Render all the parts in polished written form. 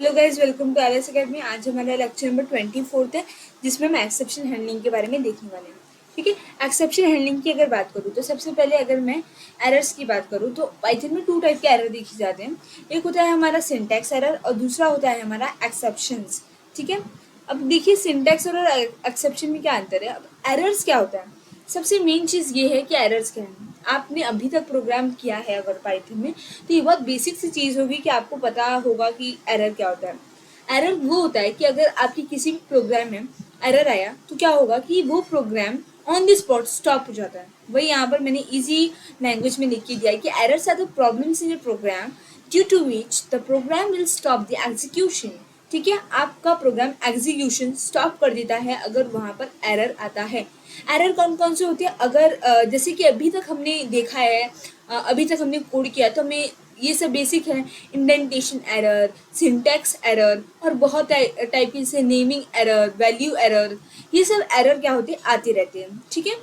Hello guys, welcome to LS academy. आज हमारा lecture number 24 है, जिसमें हम एक्सेप्शन हैंडलिंग के बारे में देखने वाले हैं। ठीक है, एक्सेप्शन हैंडलिंग की अगर बात करूँ तो सबसे पहले अगर मैं एरर्स की बात करूँ तो पाइथन में 2 टाइप के एरर देखे जाते हैं। एक होता है हमारा सिंटैक्स एरर और दूसरा होता है हमारा एक्सेप्शंस। ठीक है, अब देखिए सिंटैक्स और एक्सेप्शन में क्या अंतर है। अब एरर्स क्या होता है, सबसे मेन चीज़ ये है कि एरर्स क्या है। आपने अभी तक प्रोग्राम किया है अगर पाइथन में, तो ये बहुत बेसिक सी चीज़ होगी कि आपको पता होगा कि एरर क्या होता है। एरर वो होता है कि अगर आपकी किसी भी प्रोग्राम में एरर आया तो क्या होगा कि वो program on the spot stop हो जाता है। वही यहाँ पर मैंने इजी लैंग्वेज में लिख के दिया है कि errors are the problems in the program due to which the program will stop the execution. ठीक है, आपका प्रोग्राम एग्जीक्यूशन स्टॉप कर देता है अगर वहाँ पर एरर आता है। एरर कौन कौन से होते हैं, अगर जैसे कि अभी तक हमने देखा है, अभी तक हमने कोड किया तो हमें ये सब बेसिक है। इंडेंटेशन एरर, सिंटैक्स एरर और बहुत टाइप के से नेमिंग एरर, वैल्यू एरर, ये सब एरर क्या होते हैं, आते रहते हैं। ठीक है,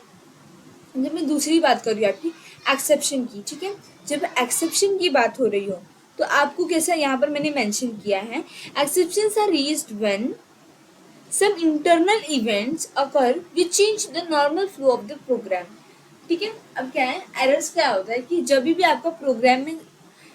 जब मैं दूसरी बात कर रही हूँ आपकी एक्सेप्शन की। ठीक है, जब एक्सेप्शन की बात हो रही हो तो आपको कैसा यहाँ पर मैंने मेंशन किया है, exceptions are raised when some internal events occur which change the normal flow of the program। ठीक है, अब क्या है, एरर्स क्या होता है कि जब भी आपका प्रोग्राम में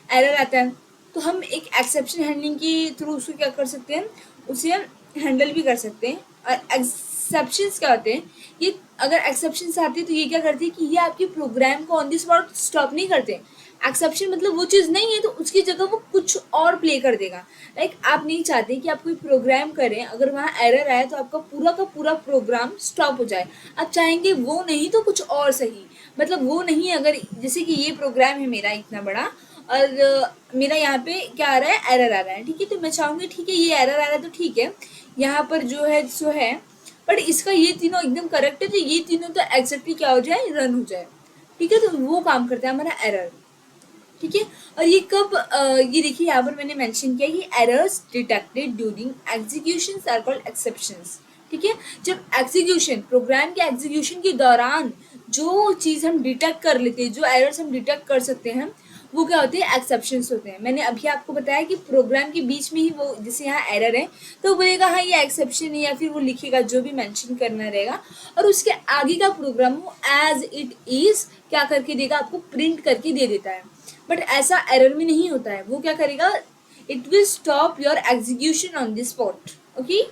एरर आता है तो हम एक एक्सेप्शन हैंडलिंग के थ्रू उसको क्या कर सकते हैं, उसे हम हैंडल भी कर सकते हैं। और एक्सेप्शंस क्या होते हैं, ये अगर एक्सेप्शंस आती है तो ये क्या करती है कि ये आपके प्रोग्राम को ऑन द स्पॉट स्टॉप नहीं करते। एक्सेप्शन मतलब वो चीज़ नहीं है तो उसकी जगह वो कुछ और प्ले कर देगा। लाइक आप नहीं चाहते कि आप कोई प्रोग्राम करें, अगर वहाँ एरर आए तो आपका पूरा का पूरा प्रोग्राम स्टॉप हो जाए। आप चाहेंगे वो नहीं तो कुछ और सही, मतलब वो नहीं, अगर जैसे कि ये प्रोग्राम है मेरा इतना बड़ा और मेरा यहाँ पे क्या आ रहा है, एरर आ रहा है। ठीक है, तो मैं चाहूँगी ठीक है ये एरर आ रहा है तो ठीक है, यहाँ पर जो है सो है, बट इसका ये तीनों एकदम करेक्ट है तो ये तीनों तो एग्जैक्टली क्या हो जाए, रन हो जाए। ठीक है, तो वो काम करता है हमारा एरर। ठीक है, और ये कब ये देखिए यहाँ पर मैंने मेंशन किया कि errors detected during executions are called exceptions. ठीक है, जब एग्जीक्यूशन, प्रोग्राम के एग्जीक्यूशन के दौरान जो चीज़ हम डिटेक्ट कर लेते हैं, जो एरर्स हम डिटेक्ट कर सकते हैं, वो क्या होते हैं, एक्सेप्शंस होते हैं। मैंने अभी आपको बताया कि प्रोग्राम के बीच में ही वो, जैसे यहाँ एरर है तो बोलेगा हाँ ये एक्सेप्शन है, या फिर वो लिखेगा जो भी मेंशन करना रहेगा, और उसके आगे का प्रोग्राम वो एज इट इज क्या करके देगा, आपको प्रिंट करके दे देता है। बट ऐसा एरर में नहीं होता है, वो क्या करेगा, it will stop your execution on the spot. Okay,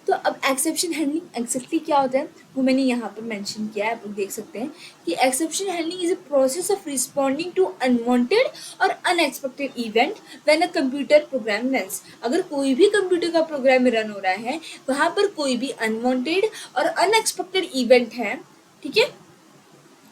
तो अब एक्सेप्शन हैंडलिंग एग्जैक्टली क्या होता है वो मैंने यहाँ पर मेंशन किया है, आप लोग देख सकते हैं कि exception handling is a process of responding to unwanted और unexpected event when a computer program runs. अगर कोई भी कंप्यूटर का प्रोग्राम रन हो रहा है, वहाँ पर कोई भी अनवांटेड और अनएक्सपेक्टेड इवेंट है, ठीक है,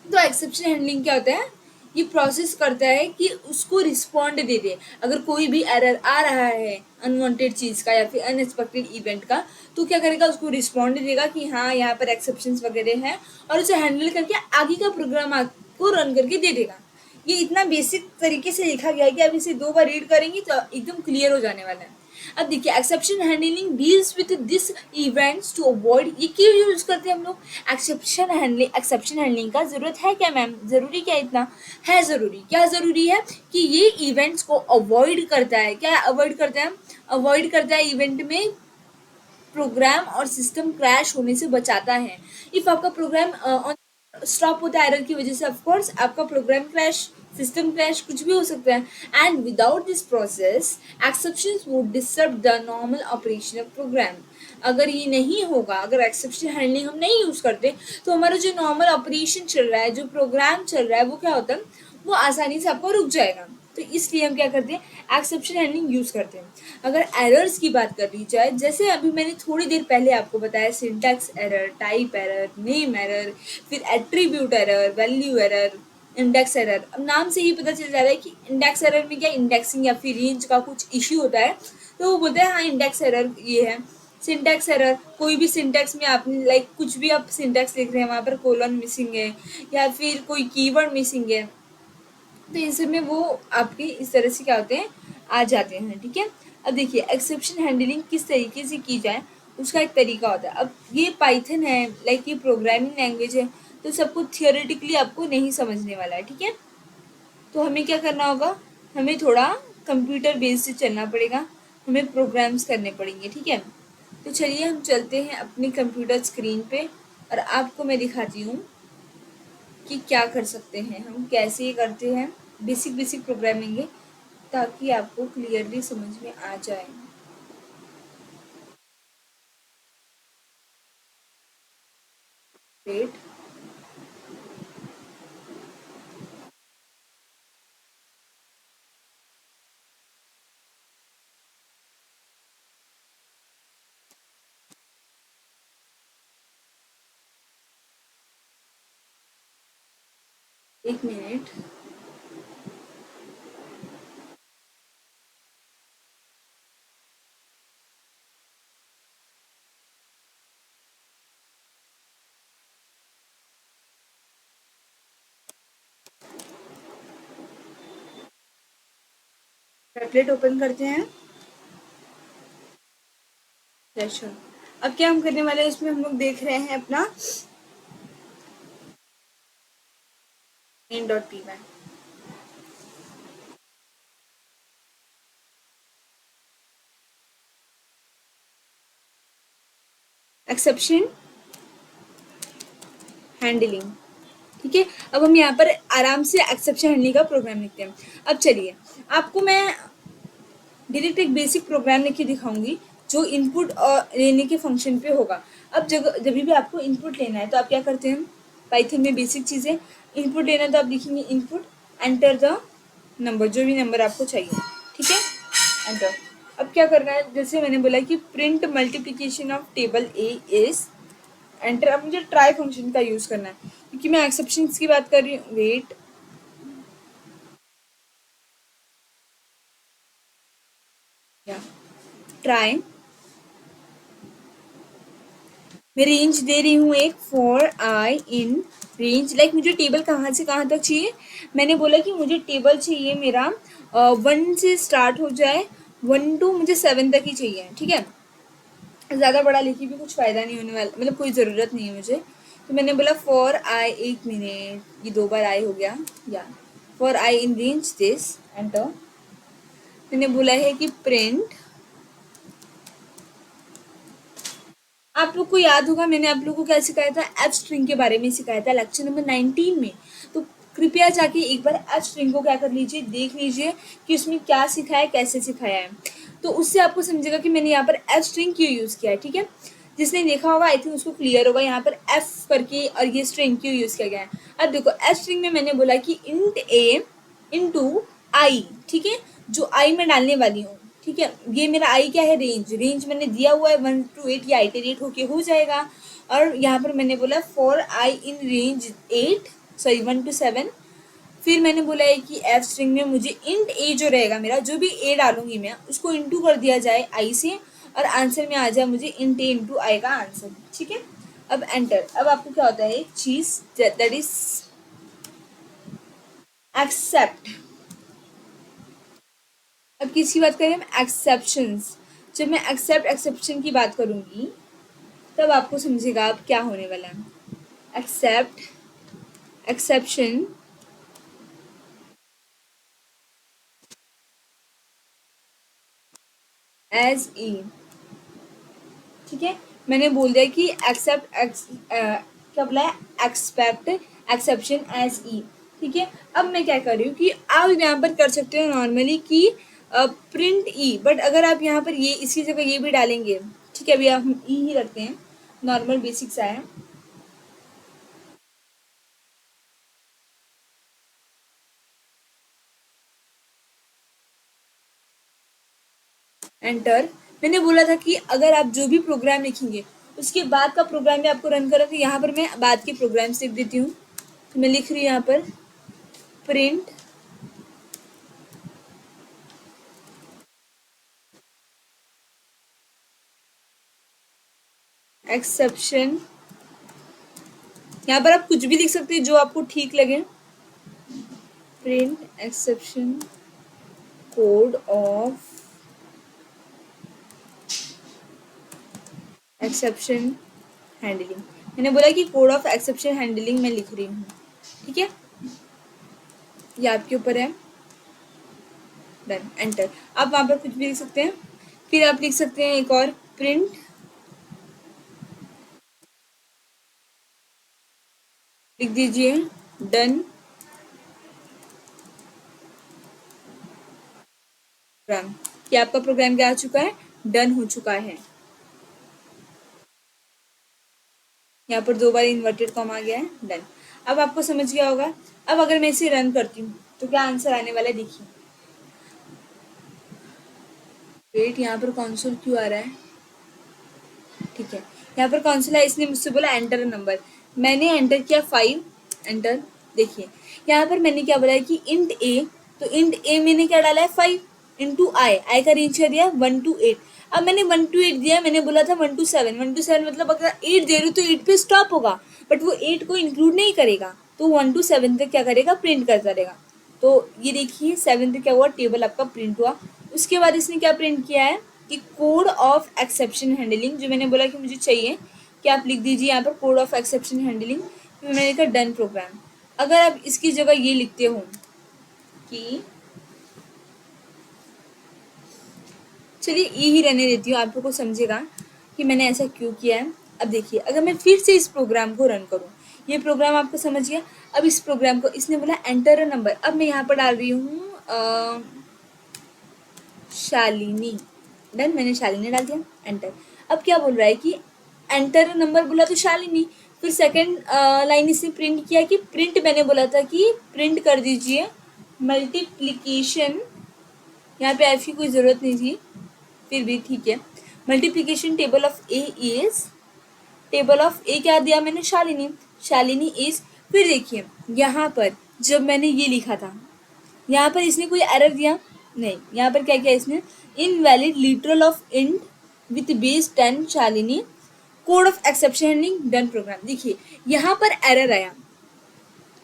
तो एक्सेप्शन हैंडलिंग क्या होता है, ये प्रोसेस करता है कि उसको रिस्पॉन्ड दे दे। अगर कोई भी एरर आ रहा है अनवांटेड चीज़ का या फिर अनएक्सपेक्टेड इवेंट का, तो क्या करेगा, उसको रिस्पॉन्ड देगा कि हाँ यहाँ पर एक्सेप्शंस वगैरह हैं, और उसे हैंडल करके आगे का प्रोग्राम आपको रन करके दे देगा। ये इतना बेसिक तरीके से लिखा गया है कि आप इसे 2 बार रीड करेंगे तो एकदम क्लियर हो जाने वाला है। अब देखिए exception handling deals with this events to avoid, ये क्यों यूज करते हैं हम लोग एक्सेप्शन हैंडलिंग का जरूरत है क्या मैम, जरूरी क्या इतना है, जरूरी क्या जरूरी है कि ये इवेंट्स को अवॉइड करता है। क्या अवॉइड करता है, अवॉइड करता है इवेंट में प्रोग्राम और सिस्टम क्रैश होने से बचाता है। इफ आपका प्रोग्राम स्टॉप होता है एरर की वजह से, ऑफ कोर्स आपका प्रोग्राम क्रैश, सिस्टम क्रैश, कुछ भी हो सकता है। And without this process exceptions would disturb the normal operation of program. अगर ये नहीं होगा, अगर एक्सेप्शन हैंडलिंग हम नहीं यूज करते तो हमारा जो नॉर्मल ऑपरेशन चल रहा है, जो प्रोग्राम चल रहा है, वो क्या होता है, वो आसानी से आपको रुक जाएगा। तो इसलिए हम क्या करते हैं, एक्सेप्शन हैंडलिंग यूज करते हैं। अगर एरर्स की बात कर ली जाए, जैसे अभी मैंने थोड़ी देर पहले आपको बताया, syntax error, type error, name error, फिर attribute error, value error, index error. अब नाम से ही पता चल जा रहा है कि इंडेक्स एरर में क्या इंडेक्सिंग या फिर रेंज का कुछ इश्यू होता है, तो वो बोलते हैं हाँ इंडेक्स एरर ये है। सिंटैक्स एरर, कोई भी सिंटैक्स में आपने लाइक कुछ भी आप सिंटैक्स लिख रहे हैं, वहाँ पर कोलन मिसिंग है या फिर कोई कीवर्ड मिसिंग है, तो इन सब में वो आपके इस तरह से क्या होते हैं, आ जाते हैं। ठीक है, अब देखिए एक्सेप्शन हैंडलिंग किस तरीके से की जाए, उसका एक तरीका होता है। अब ये पाइथन है, लाइक ये प्रोग्रामिंग लैंग्वेज है, तो सबको थियोरेटिकली आपको नहीं समझने वाला है। ठीक है, तो हमें क्या करना होगा, हमें थोड़ा कंप्यूटर बेस से चलना पड़ेगा। हमें प्रोग्राम्स करने पड़ेंगे, ठीक है। तो चलिए हम चलते हैं अपनी कंप्यूटर स्क्रीन पे और आपको मैं दिखाती हूँ कि क्या कर सकते हैं हम, कैसे ये करते हैं, बेसिक बेसिक प्रोग्रामिंग है, ताकि आपको क्लियरली समझ में आ जाए। Wait, 1 minute. टैबलेट ओपन करते हैं। अच्छा, अब क्या हम करने वाले हैं, इसमें हम लोग देख रहे हैं अपना main.py। एक्सेप्शन हैंडलिंग, ठीक है। अब हम यहाँ पर आराम से एक्सेप्शन हैंडलिंग का प्रोग्राम लिखते हैं। अब चलिए आपको मैं डायरेक्ट एक बेसिक प्रोग्राम लिख के दिखाऊंगी जो इनपुट और लेने के फंक्शन पे होगा। अब जब भी आपको इनपुट लेना है तो आप क्या करते हैं, पाइथन में बेसिक चीज़ें, इनपुट लेना है तो आप लिखेंगे इनपुट, एंटर द नंबर, जो भी नंबर आपको चाहिए, ठीक है, एंटर। अब क्या करना है, जैसे मैंने बोला कि print multiplication of table A is enter. अब मुझे ट्राई फंक्शन का यूज़ करना है क्योंकि मैं एक्सेप्शंस की बात कर रही हूँ। वेट, या ट्राई, मैं रेंज दे रही हूँ एक, for I in range, like मुझे टेबल कहाँ से कहाँ तक चाहिए। मैंने बोला कि मुझे टेबल चाहिए मेरा 1 से स्टार्ट हो जाए, 1 to मुझे 7 तक ही चाहिए, ठीक है। ज़्यादा बड़ा लिखी भी कुछ फ़ायदा नहीं होने वाला, मतलब कोई ज़रूरत नहीं है मुझे। तो मैंने बोला फॉर आई, 1 मिनट, ये 2 बार आई हो गया, या for I in range this, enter. मैंने बोला है कि प्रिंट, आप लोग को याद होगा मैंने आप लोगों को क्या सिखाया था, एफ स्ट्रिंग के बारे में सिखाया था लेक्चर नंबर 19 में। तो कृपया जाके एक बार एफ स्ट्रिंग को क्या कर लीजिए, देख लीजिए कि उसमें क्या सिखाया है, कैसे सिखाया है। तो उससे आपको समझेगा कि मैंने यहाँ पर एफ स्ट्रिंग क्यों यूज़ किया है, ठीक है। जिसने देखा होगा आई थिंक उसको क्लियर होगा यहाँ पर एफ करके और ये स्ट्रिंग क्यों यूज़ किया गया है। अब देखो एफ स्ट्रिंग में मैंने बोला कि इंट ए इंटू आई, ठीक है, जो आई में डालने वाली हूँ, ठीक है। ये मेरा आई क्या है, रेंज, रेंज मैंने दिया हुआ है 1 to 8, या आइटरेट होके हो जाएगा। और यहाँ पर मैंने बोला for I in range 8, sorry 1 to 7। फिर मैंने बोला है कि एफ स्ट्रिंग में मुझे इंट ए जो रहेगा मेरा, जो भी ए डालूंगी मैं उसको इंटू कर दिया जाए आई से, और आंसर में आ जाए मुझे इंट ए इंटू आई का आंसर, ठीक है। अब एंटर। अब आपको क्या होता है, एक चीज दैट इज एक्सेप्ट। अब किसकी बात करें हम, एक्सेप्शंस। जब मैं एक्सेप्ट एक्सेप्शन की बात करूंगी तब आपको समझेगा अब क्या होने वाला है। एक्सेप्ट एक्सेप्शन एज ई, ठीक है। मैंने बोल दिया कि एक्सेप्ट क्या बोला है, एक्सपेक्ट एक्सेप्शन एज ई, ठीक है। अब मैं क्या कर रही हूँ कि आप यहाँ पर कर सकते हो नॉर्मली कि प्रिंट ई, बट अगर आप यहाँ पर ये इसकी जगह ये भी डालेंगे, ठीक है, अभी आप हम ई ही रखते हैं, नॉर्मल बेसिक सा है। एंटर। मैंने बोला था कि अगर आप जो भी प्रोग्राम लिखेंगे उसके बाद का प्रोग्राम भी आपको रन करा, तो यहाँ पर मैं बाद के प्रोग्राम्स लिख देती हूँ। तो मैं लिख रही हूँ यहाँ पर प्रिंट एक्सेप्शन, यहाँ पर आप कुछ भी लिख सकते हैं जो आपको ठीक लगे। Print exception code of exception handling, मैंने बोला कि कोड ऑफ एक्सेप्शन हैंडलिंग मैं लिख रही हूँ, ठीक है। ये आपके ऊपर है, डन, एंटर। आप वहाँ पर कुछ भी लिख सकते हैं। फिर आप लिख सकते हैं एक और प्रिंट, लिख दीजिए डन प्रोग्राम, कि आपका प्रोग्राम क्या आ चुका है, डन हो चुका है। यहाँ पर 2 बार इन्वर्टेड कॉमा आ गया है, डन। अब आपको समझ गया होगा। अब अगर मैं इसे रन करती हूँ तो क्या आंसर आने वाला है, देखिए। वेट, यहाँ पर कॉन्सोल क्यों आ रहा है, ठीक है। यहाँ पर कौन है, इसने मुझसे बोला एंटर नंबर, मैंने एंटर किया 5, एंटर। देखिए यहाँ पर मैंने क्या बोला है कि इंट ए, तो इंट ए मैंने क्या डाला है 5 इंटू आई का रेंज क्या दिया 1 to 8। अब मैंने 1 to 8 दिया, मैंने बोला था 1 to 7, 1 to 7 मतलब अगर 8 दे रही हूँ तो 8 पे स्टॉप होगा, बट वो 8 को इंक्लूड नहीं करेगा, तो 1 to 7 तक क्या करेगा, प्रिंट करता रहेगा। तो ये देखिए 7 तक क्या हुआ, टेबल आपका प्रिंट हुआ। उसके बाद इसने क्या प्रिंट किया है कि कोड ऑफ एक्सेप्शन हैंडलिंग, जो मैंने बोला कि मुझे चाहिए कि आप लिख दीजिए यहाँ पर कोड ऑफ एक्सेप्शन हैंडलिंग, फिर मैंने लिखा डन प्रोग्राम। अगर आप इसकी जगह ये लिखते हो कि, चलिए ये ही रहने देती हूँ, आप लोग को समझेगा कि मैंने ऐसा क्यों किया है। अब देखिए अगर मैं फिर से इस प्रोग्राम को रन करूँ, ये प्रोग्राम आपको समझ गया। अब इस प्रोग्राम को इसने बोला एंटर अ नंबर, अब मैं यहाँ पर डाल रही हूँ शालिनी, डन, मैंने शालिनी डाल दिया, एंटर। अब क्या बोल रहा है कि एंटर नंबर बोला तो शालिनी, फिर सेकंड लाइन इसने प्रिंट किया कि प्रिंट, मैंने बोला था कि प्रिंट कर दीजिए मल्टीप्लिकेशन, यहाँ पे एफ की कोई ज़रूरत नहीं थी, फिर भी ठीक है। Multiplication table of a is, table of a क्या दिया मैंने, शालिनी, शालिनी इज। फिर देखिए यहाँ पर जब मैंने ये लिखा था, यहाँ पर इसने कोई एरर दिया नहीं, यहाँ पर क्या किया इसने, invalid literal of int with base 10 Shalini, code of exception handling done program. देखिए यहाँ पर एरर आया,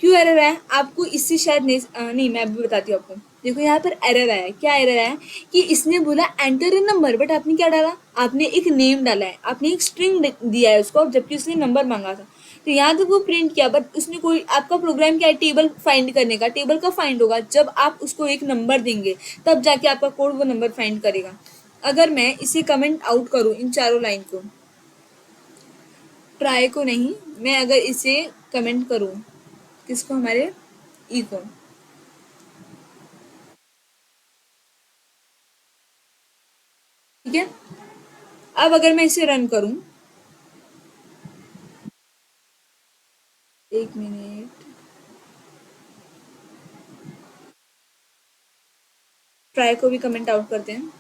क्यों एरर आया आपको इससे शायद नहीं नहीं, मैं अभी बताती हूँ आपको। देखो यहाँ पर एरर आया, क्या एरर आया कि इसने बोला एंटर अ नंबर, बट आपने क्या डाला, आपने एक नेम डाला है, आपने एक स्ट्रिंग दिया है उसको, जबकि उसने नंबर मांगा था। तो यहाँ तक वो प्रिंट किया, बट उसने कोई, आपका प्रोग्राम क्या है, टेबल फाइंड करने का, टेबल का फाइंड होगा जब आप उसको एक नंबर देंगे, तब जाके आपका कोड वो नंबर फाइंड करेगा। अगर मैं इसे कमेंट आउट करूँ इन चारों लाइन को, ट्राई को नहीं, मैं अगर इसे कमेंट करूँ, किसको, हमारे ई को, ठीक है। अब अगर मैं इसे रन करूं, 1 मिनट, ट्राई को भी कमेंट आउट करते हैं।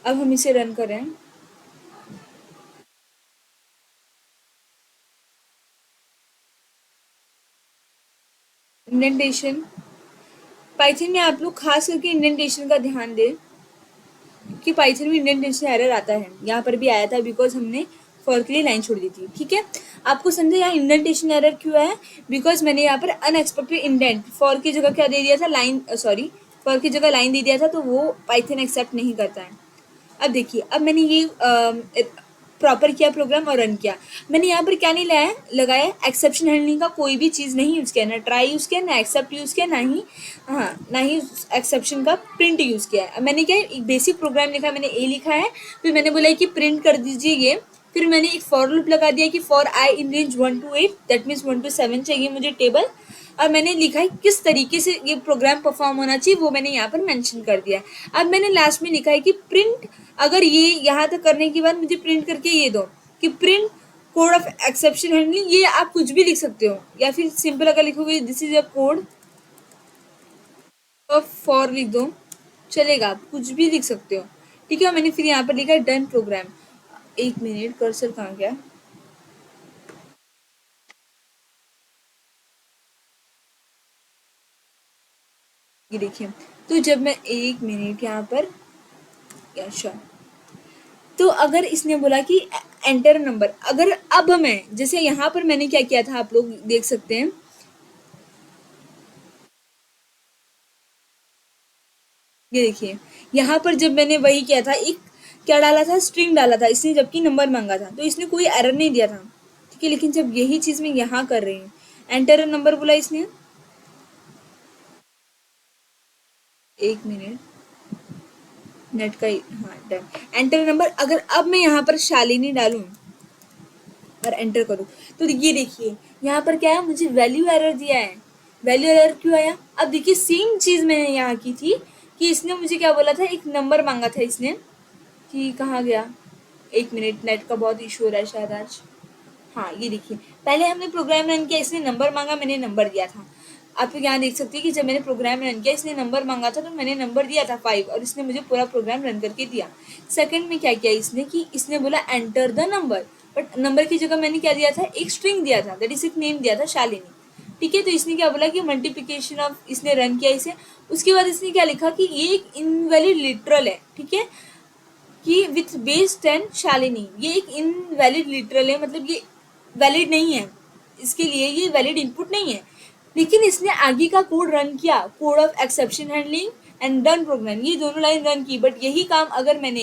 अब हम इसे रन करें, इंडेंटेशन, पाइथन में आप लोग खास करके इंडेंटेशन का ध्यान दें, कि पाइथन में इंडेंटेशन एरर आता है, यहाँ पर भी आया था बिकॉज हमने फॉर के लिए लाइन छोड़ दी थी, ठीक है। आपको समझे यहाँ इंडेंटेशन एरर क्यों है, बिकॉज मैंने यहाँ पर अनएक्सपेक्टेड इंडेंट, फॉर की जगह क्या दे दिया था, लाइन, सॉरी, फॉर की जगह लाइन दे दिया था, तो वो पाइथन एक्सेप्ट नहीं करता है। अब देखिए, अब मैंने ये प्रॉपर किया प्रोग्राम और रन किया, मैंने यहाँ पर क्या नहीं लाया, लगाया एक्सेप्शन हैंडलिंग का कोई भी चीज़ नहीं यूज़ किया, ना ट्राई यूज़ किया, ना एक्सेप्ट यूज़ किया, ना ही, हाँ, ना ही एक्सेप्शन का प्रिंट यूज़ किया है। अब मैंने क्या एक बेसिक प्रोग्राम लिखा है, मैंने ए लिखा है, फिर मैंने बोला कि प्रिंट कर दीजिए ये, फिर मैंने एक फॉर लूप लगा दिया कि for I in range 1 to 8, that means 1 to 7 चाहिए मुझे टेबल, और मैंने लिखा है किस तरीके से ये प्रोग्राम परफॉर्म होना चाहिए, वो मैंने यहाँ पर मेंशन कर दिया है। अब मैंने लास्ट में लिखा है कि प्रिंट, अगर ये यहाँ तक करने के बाद मुझे प्रिंट करके ये दो कि print code of exception handling, ये आप कुछ भी लिख सकते हो, या फिर सिंपल अगर लिखोगे this is a code of for लिख दो, चलेगा, आप कुछ भी लिख सकते हो, ठीक है। मैंने फिर यहाँ पर लिखा है डन प्रोग्राम। 1 मिनट, कर्सर कहाँ गया, ये देखिए। तो जब मैं 1 मिनट यहाँ पर, अच्छा, तो अगर इसने बोला कि एंटर नंबर, अगर अब मैं जैसे यहाँ पर मैंने क्या किया था, आप लोग देख सकते हैं, ये देखिए यहाँ पर जब मैंने वही किया था, एक क्या डाला था, स्ट्रिंग डाला था इसने, जबकि नंबर मांगा था, तो इसने कोई एरर नहीं दिया था, ठीक है। लेकिन जब यही चीज़ मैं यहाँ कर रही हूँ, एंटर नंबर बोला इसने, 1 मिनट, नेट का हाँ डन। एंटर नंबर, अगर अब मैं यहाँ पर शालिनी डालूं और एंटर करूं तो ये देखिए यहाँ पर क्या है, मुझे वैल्यू एरर दिया है। वैल्यू एरर क्यों आया? अब देखिए सेम चीज मैंने यहाँ की थी कि इसने मुझे क्या बोला था, एक नंबर मांगा था इसने, कि कहाँ गया, एक मिनट, नेट का बहुत इशू हो रहा है शायद आज। हाँ ये देखिए, पहले हमने प्रोग्राम रन किया, इसने नंबर मांगा, मैंने नंबर दिया था। आप यहाँ देख सकते हैं कि जब मैंने प्रोग्राम रन किया, इसने नंबर मांगा था तो मैंने नंबर दिया था 5 और इसने मुझे पूरा प्रोग्राम रन करके दिया। सेकंड में क्या किया इसने कि इसने बोला enter the number, but number की जगह मैंने क्या दिया था, एक स्ट्रिंग दिया था, दैट इज एक नेम दिया था शालिनी। ठीक है, तो इसने क्या बोला कि मल्टीप्लिकेशन ऑफ, इसने रन किया इसे। उसके बाद इसने क्या लिखा कि ये एक इनवैलिड लिटरल है। ठीक है, कि विथ बेस 10 शालिनी, ये एक इनवैलिड लिटरल है, मतलब ये वैलिड नहीं है, इसके लिए ये वैलिड इनपुट नहीं है। लेकिन इसने आगे का कोड रन किया, code of exception handling and run programme, ये दोनों लाइन रन की, बट यही काम अगर मैंने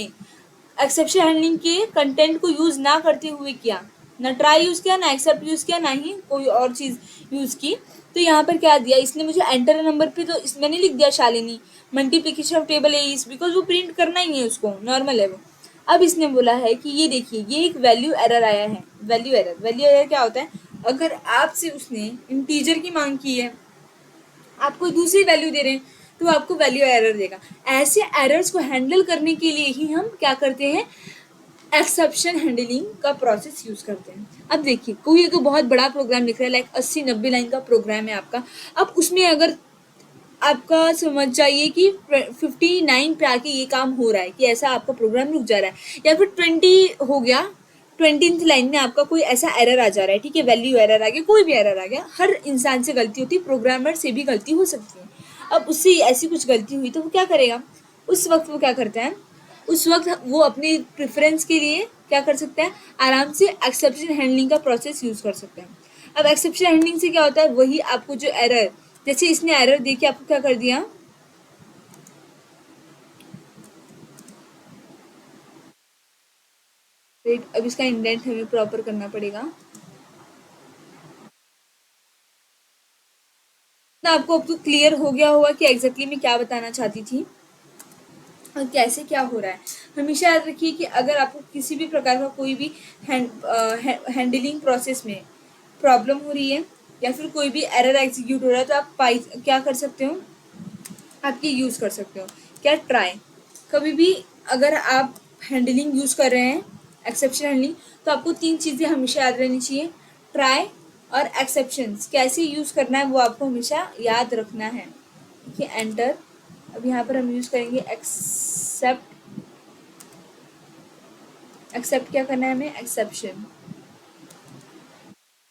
एक्सेप्शन हैंडलिंग के कंटेंट को यूज ना करते हुए किया, ना ट्राई यूज किया, ना एक्सेप्ट यूज किया, ना ही कोई और चीज यूज की, तो यहाँ पर क्या दिया इसने मुझे, एंटर नंबर पे तो मैंने लिख दिया Shalini, multiplication of table A is, because वो प्रिंट करना ही है उसको, नॉर्मल है वो। अब इसने बोला है कि ये देखिए ये एक वैल्यू एरर आया है। वैल्यू एरर, वैल्यू एरर क्या होता है, अगर आपसे उसने इंटीजर की मांग की है, आप कोई दूसरी वैल्यू दे रहे हैं, तो आपको वैल्यू एरर देगा। ऐसे एरर्स को हैंडल करने के लिए ही हम क्या करते हैं, एक्सेप्शन हैंडलिंग का प्रोसेस यूज करते हैं। अब देखिए कोई एक बहुत बड़ा प्रोग्राम लिख रहा है, लाइक 80-90 लाइन का प्रोग्राम है आपका, अब उसमें अगर आपका समझ जाइए कि 59 पे आके ये काम हो रहा है, कि ऐसा आपका प्रोग्राम रुक जा रहा है, या फिर 20 हो गया, 20th लाइन में आपका कोई ऐसा एरर आ जा रहा है, ठीक है, वैल्यू एरर आ गया, कोई भी एरर आ गया, हर इंसान से गलती होती है, प्रोग्रामर से भी गलती हो सकती है। अब उससे ऐसी कुछ गलती हुई तो वो क्या करेगा, उस वक्त वो क्या करता है, उस वक्त वो अपनी प्रेफरेंस के लिए क्या कर सकता है, आराम से एक्सेप्शन हैंडलिंग का प्रोसेस यूज कर सकता है। अब एक्सेप्शन हैंडलिंग से क्या होता है, वही आपको जो एरर, जैसे इसने एरर देके आपको क्या कर दिया, वेट अब इसका इंडेंट हमें प्रॉपर करना पड़ेगा। तो आपको अब तो क्लियर हो गया होगा कि एग्जैक्टली मैं क्या बताना चाहती थी और कैसे क्या हो रहा है। हमेशा याद रखिए कि अगर आपको किसी भी प्रकार का कोई भी हैंडलिंग प्रोसेस में प्रॉब्लम हो रही है, या फिर कोई भी एरर एग्जीक्यूट हो रहा है, तो आप क्या कर सकते हो, आप ये यूज़ कर सकते हो, क्या, ट्राई। कभी भी अगर आप हैंडलिंग यूज़ कर रहे हैं, एक्सेप्शन हैंडलिंग, तो आपको 3 चीज़ें हमेशा याद रहनी चाहिए, ट्राई और एक्सेप्शंस कैसे यूज़ करना है वो आपको हमेशा याद रखना है। ठीक है, एंटर। अब यहाँ पर हम यूज़ करेंगे एक्सेप्ट। एक्सेप्ट क्या करना है हमें, एक्सेप्शन।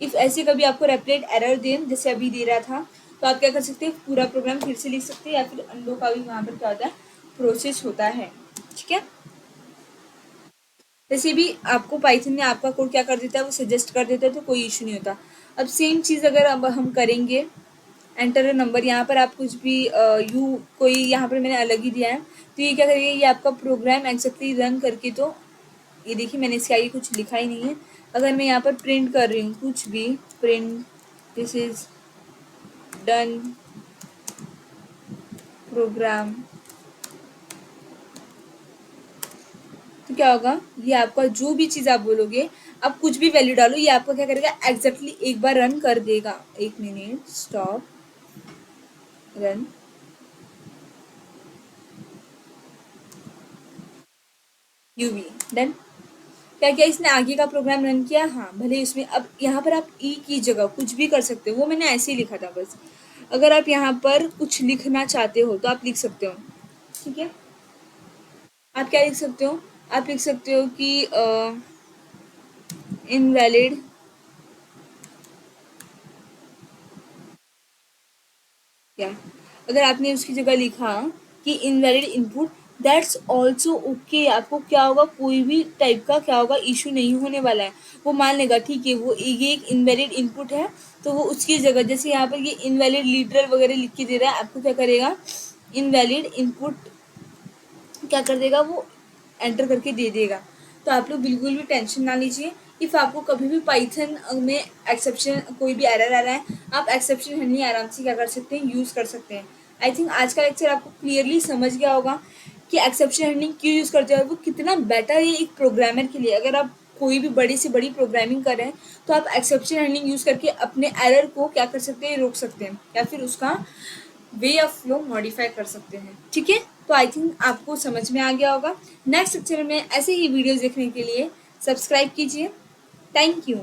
इफ ऐसे कभी आपको रेपलेट एरर दें, जैसे अभी दे रहा था, तो आप क्या कर सकते हैं, पूरा प्रोग्राम फिर से लिख सकते हैं, या फिर अंडो का भी वहाँ पर क्या होता है, प्रोसेस होता है। ठीक है, वैसे भी आपको पाइथन में आपका कोड क्या कर देता है, वो सजेस्ट कर देता है, तो कोई इशू नहीं होता। अब सेम चीज़ अगर अब हम करेंगे, एंटर नंबर, यहाँ पर आप कुछ भी यू कोई यहाँ पर मैंने अलग ही दिया है, तो ये क्या करिए, ये आपका प्रोग्राम एक्जेक्टली रन करके, तो ये देखिए मैंने इसके आगे कुछ लिखा ही नहीं है। अगर मैं यहाँ पर प्रिंट कर रही हूँ कुछ भी, print this is done program, तो क्या होगा, ये आपका जो भी चीज़ आप बोलोगे, आप कुछ भी वैल्यू डालो, ये आपको क्या करेगा, एग्जैक्टली एक बार रन कर देगा। एक minute, stop, run, UV, done. क्या क्या इसने आगे का प्रोग्राम रन किया, हाँ भले उसमें, अब यहाँ पर आप ई की जगह कुछ भी कर सकते हो, वो मैंने ऐसे ही लिखा था बस। अगर आप यहाँ पर कुछ लिखना चाहते हो तो आप लिख सकते हो। ठीक है, आप क्या लिख सकते हो, आप लिख सकते हो कि इनवैलिड, क्या, अगर आपने उसकी जगह लिखा कि invalid input, that's also okay. आपको क्या होगा, कोई भी टाइप का क्या होगा, इशू नहीं होने वाला है, वो मान लेगा ठीक है, वो ये एक इनवैलिड इनपुट है, तो वो उसकी जगह, जैसे यहाँ पर ये इनवैलिड लिटरल वगैरह लिख के दे रहा है, आपको क्या करेगा, इनवैलिड इनपुट क्या कर देगा, वो एंटर करके दे देगा। तो आप लोग बिल्कुल भी टेंशन ना लीजिए। इफ़ आपको कभी भी पाइथन में एक्सेप्शन कोई भी एरर आ रहा है, आप एक्सेप्शन हैंडलिंग आराम से क्या कर सकते हैं, यूज़ कर सकते हैं। आई थिंक आज का लेक्चर आपको क्लियरली समझ गया होगा। कि एक्सेप्शन हैंडलिंग क्यों यूज़ करते हैं और वो कितना बेटर है एक प्रोग्रामर के लिए। अगर आप कोई भी बड़ी से बड़ी प्रोग्रामिंग कर रहे हैं तो आप एक्सेप्शन हैंडलिंग यूज़ करके अपने एरर को क्या कर सकते हैं, रोक सकते हैं या फिर उसका वे ऑफ फ्लो मॉडिफाई कर सकते हैं। ठीक है, तो आई थिंक आपको समझ में आ गया होगा। नेक्स्ट लेक्चर में ऐसे ही वीडियोस देखने के लिए सब्सक्राइब कीजिए। Thank you.